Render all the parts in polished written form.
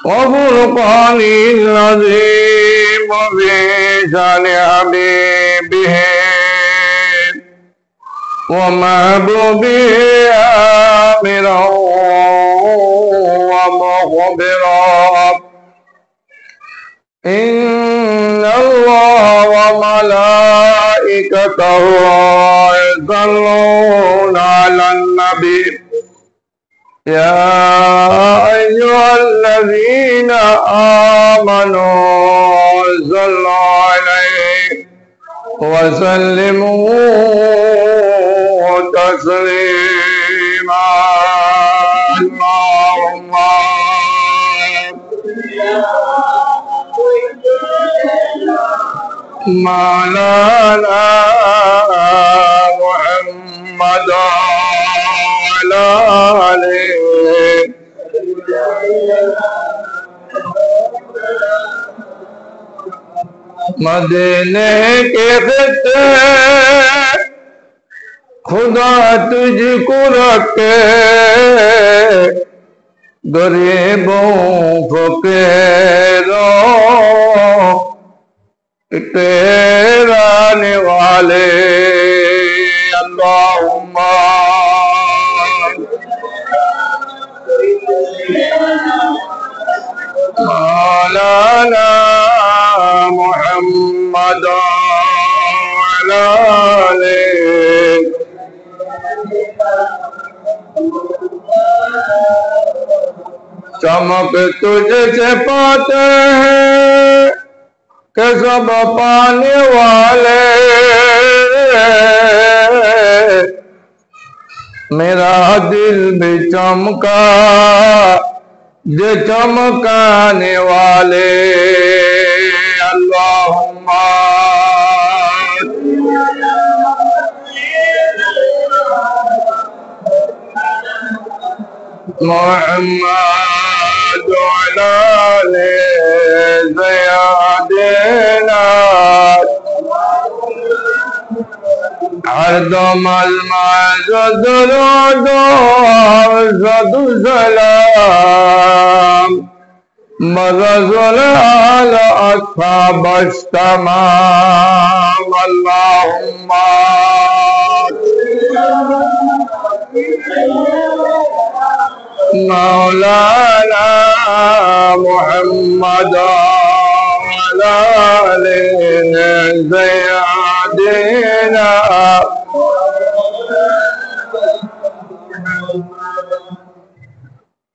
وفرقان العظيم وفي شان حبيبه ومحبوبه آمرا ومخبرا إن الله وملائكته يصلون على النبي يا أيها الذين آمنوا صلوا عليه وسلموا تسليما اللهم مولانا محمد وعلى آله मदीने के खिते खुदा तुझको रखे गरीबों फकीरों तेरा निवाले अल्लाहुम्मा मौलाना मुहम्मद अला चमक तुझसे पाते हैं कि सब पाने वाले मेरा दिल भी चमका जो चमकाने वाले अल्लाहुम्मा मुहम्मद वअला आले ज़यादिना हरदम दरूद सलाम मज़ल अला अस्हाब तमाम अल्लाहुम्मा मौलाना मुहम्मद वअला आले ज़यादिना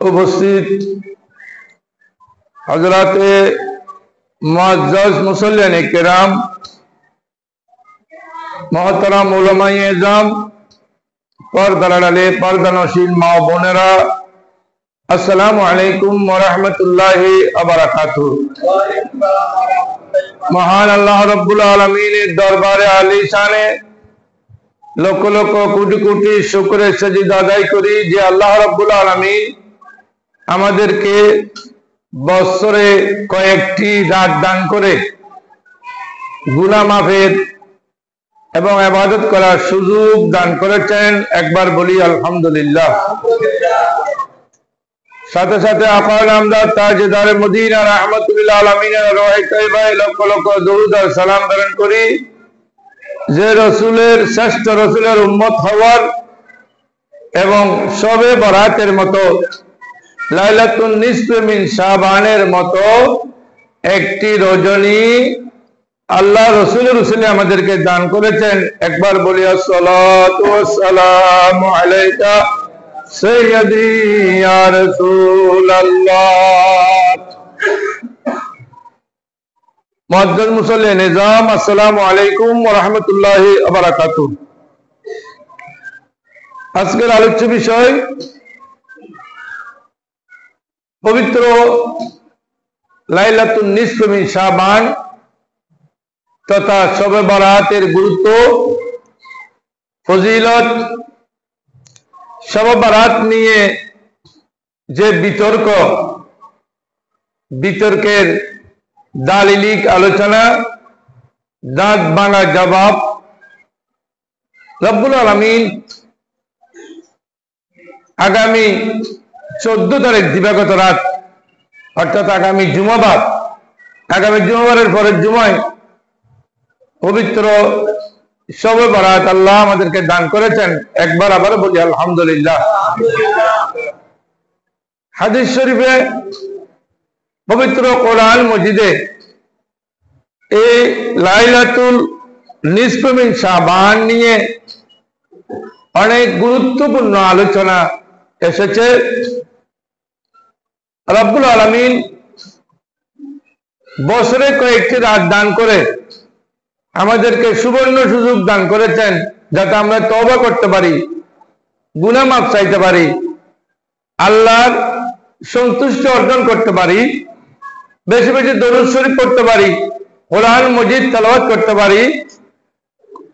उपस्थित हजराते मुअज़्ज़ज़ मुसल्लिन किराम मोहतरम उलमाए इज़ाम पर्दार आड़ाले पर्दानशील मा बोनेरा अस्सलामु अलैकुम व रहमतुल्लाहि व बाराकातुहू। महान अल्लाह रब्बुल आलमीনের দরবারে আলিশানে লক্ষ লক্ষ কোটি কোটি শুকরের সাজদা আদায় করি যে আল্লাহ রব্বুল আলামিন আমাদেরকে বছরে কয়েকটি রাত দান করে গুনাহ মাফের এবং ইবাদত করার সুযোগ দান করেছেন। একবার বলি আলহামদুলিল্লাহ। সাথে সাথে আকাল আমদাদ তাজদার মদিনা রাহমাতুল আলামিনের রওয়ায়ে তয়্যিবায় লক্ষ লক্ষ দরুদ আর সালাম প্রেরণ করি যে রাসূলের শ্রেষ্ঠ রাসূলের উম্মত হওয়ার এবং শবে বরাতের মতো লাইলাতুন নিসফে মিন শাবানের মতো একটি রজনী আল্লাহ রাসূলের রসুলে আমাদেরকে দান করেছেন। একবার বলি আসসালাতু ওয়াসসালামু আলাইকা সাইয়্যিদি ইয়া রাসূলুল্লাহ। মুআজ্জাজ মুসল্লি নিজাম আসসালামু আলাইকুম ওয়া রাহমাতুল্লাহি ওয়া বারাকাতুহু। আজকের আলোচ্য বিষয় পবিত্র লাইলাতুন নিসফে মিন শাবান তথা শবে বরাতের গুরুত্ব, ফজিলত, শবে বরাত নিয়ে যে বিতর্কের দালিলিক আলোচনা, দাঁত ভাঙা জবাব। রব্বুল আলামিন আগামী 14 তারিখ দিবাগত রাত অর্থাৎ আগামী জুমাবারের পরের জুমায় পবিত্র শবে বরাত আল্লাহ আমাদেরকে দান করেছেন। একবার আবার বলি আলহামদুলিল্লাহ। হাদিস শরীফে পবিত্র কোরআন মজিদে এই লাইলাতুল নিসফ মিন শাবান নিয়ে অনেক গুরুত্বপূর্ণ আলোচনা এসেছে। রব্বুল আলামিন বছরে কয়েকটি রাত দান করে আমাদেরকে সুবর্ণ সুযোগ দান করেছেন, যাতে আমরা তওবা করতে পারি, গুনাহ মাফ চাইতে পারি, আল্লাহর সন্তুষ্টি অর্জন করতে পারি, বেশি বেশি দরুদ শরীফ পড়তে পারি, কোরআন মজিদ তেলাওয়াত করতে পারি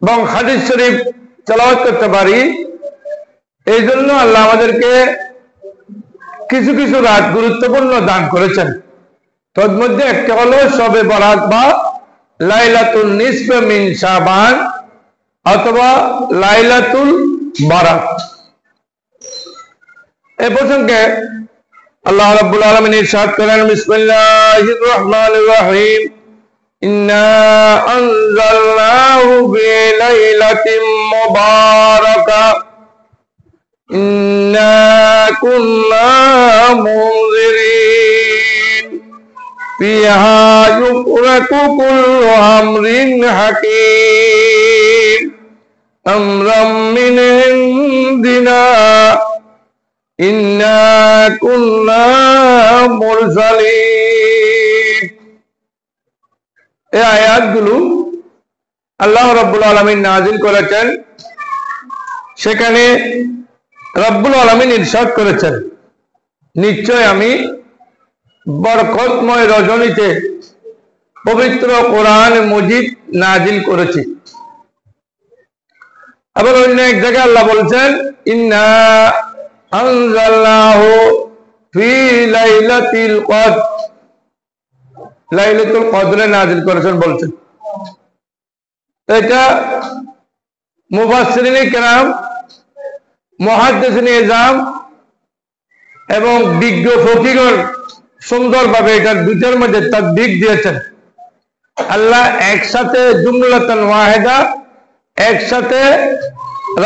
এবং হাদিস শরীফ তেলাওয়াত করতে পারি। এই জন্য আল্লাহ আমাদেরকে কিছু কিছু রাত গুরুত্বপূর্ণ দান করেছেন। তন্মধ্যে একটা হলো শবে বরাত বা লাইলাতুল নিসফ মিন শাবান অথবা লাইলাতুল বারাত। এই প্রসঙ্গে আল্লাহ রাব্বুল আলামিন ইরশাদ করেন, বিসমিল্লাহির রহমানির রহিম, ইন্না আনজালনাহু ফি লাইলাতিন মুবারাকা ইন্না কুন্না মুনজিরিন ফিহা ইউফরাকু কুল্লু আমরিন হাকীম আমরাম মিন ইনদিনা ইন্না কুন্না মুরসালিন। এই আয়াতগুলো আল্লাহ রাব্বুল আলামিন নাযিল করেছেন। সেখানে রাব্বুল আলামিন ইরশাদ করেছেন, নিশ্চয় আমি বরকতময় রজনীতে পবিত্র কোরআন মজিদ নাযিল করেছি। আবার অন্য এক জায়গায় আল্লাহ বলছেন, ইন্না আনজালনাহু ফি লাইলাতিল কদর, লাইলাতুল কদরে নাযিল করেছেন বলছেন। এটা মুফাসসিরিনে কেরাম, মুহাদ্দিসিনে ইজাম এবং বিজ্ঞ ফকিহগণ সুন্দরভাবে এটার দুইটার মধ্যে তাদবিক দিয়েছেন। আল্লাহ একসাথে জুমলাতান ওয়াহিদা, একসাথে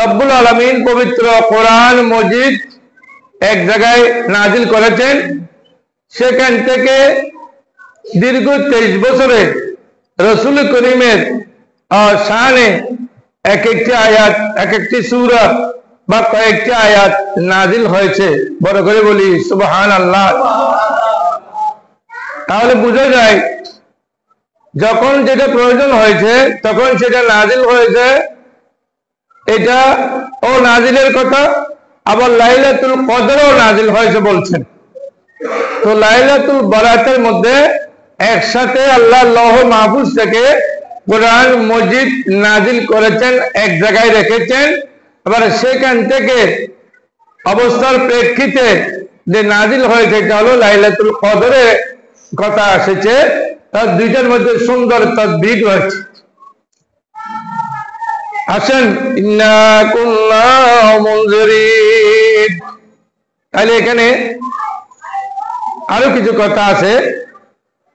রব্বুল আলামিন পবিত্র কোরআন মজিদ এক জায়গায় নাযিল করেছেন। সেখান থেকে দীর্ঘ 23 বছরে রাসূল করিমের শানে এক একটি আয়াত, এক একটি সূরা বা কয়েকটি আয়াত নাযিল হয়েছে। বড় করে বলি সুবহানাল্লাহ। তাহলে বোঝা যায় যখন যেটা প্রয়োজন হয়েছে তখন সেটা নাযিল হয়েছে। এটা ও নাযিলের কথা। আবার লাইলাতুল কদরও নাযিল হয়েছে বলছেন। তো লাইলাতুল বারাতের মধ্যে একসাথে আল্লাহ লৌহ মাহফুজ থেকে কোরআন মজিদ নাযিল করেছেন, এক জায়গায় রেখেছেন। আবার সেখান থেকে অবস্থার প্রেক্ষিতে যে নাযিল হয়েছে এটা হলো লাইলাতুল কদরে কথা এসেছে। তার দুইটার মধ্যে সুন্দর তাদবিক রয়েছে। আসেন, ইন্না কুন্না মুনজিরিন। তাহলে এখানে আরো কিছু কথা আছে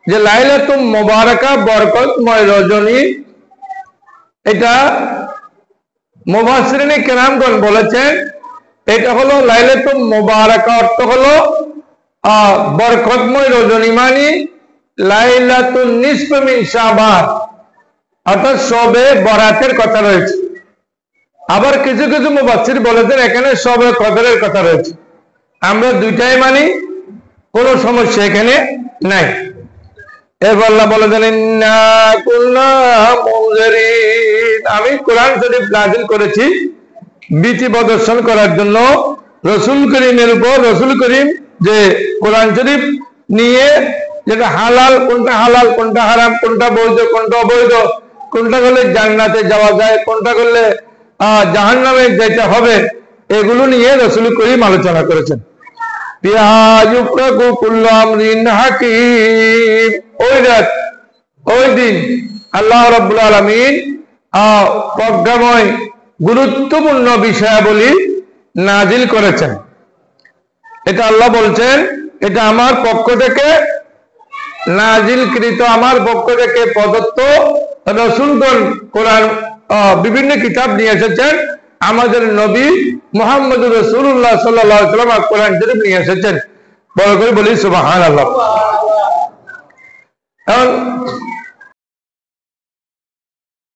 যে লাইলাতুল মুবারাকা বরকতময় রজনী, এটা মুফাসসিরিনে কেরামগণ বলেছেন এটা হলো লাইলাতুল মুবারাকা অর্থ হলো বরকতময় রজনী, মানে লাইলাতুন নিসফ মিন শাবান অর্থাৎ শবে বরাতের কথা রয়েছে। আবার কিছু কিছু মুফাসসির বলেছেন এখানে শবে কদরের কথা রয়েছে। আমরা দুইটাই মানি, কোনো সমস্যা এখানে নাই। এরপর আল্লাহ বলেছেন, ইন্না কুন্না মুনজিরিন, আমি কোরআন শরীফ নাযিল করেছি ভীতি প্রদর্শন করার জন্য রাসূল করিমের উপর। রাসূল করিম যে কোরআন শরীফ নিয়ে যেটা হালাল কোনটা হালাল, কোনটা হারাম, কোনটা বৈধ, কোনটা অবৈধ, কোনটা করলে জান্নাতে যাওয়া যায়, কোনটা করলে জাহান্নামে যেতে হবে, এগুলো নিয়ে রাসূল করিম আলোচনা করেছেন। ওই দিন আল্লাহ রাব্বুল আলামিন প্রজ্ঞাময় গুরুত্বপূর্ণ বিষয়াবলী নাযিল করেছেন। এটা আল্লাহ বলছেন এটা আমার পক্ষ থেকে নাজিলকৃত আমার পক্ষ থেকে প্রদত্ত রাসূলগণ কোরআন বিভিন্ন কিতাব নিয়ে এসেছেন। আমাদের নবী মুহাম্মদুর রাসূলুল্লাহ সাল্লাল্লাহু আলাইহি ওয়াসাল্লাম কোরআন শরীফ নিয়ে এসেছেন। বড় করে বলি সুবহানাল্লাহ। এখন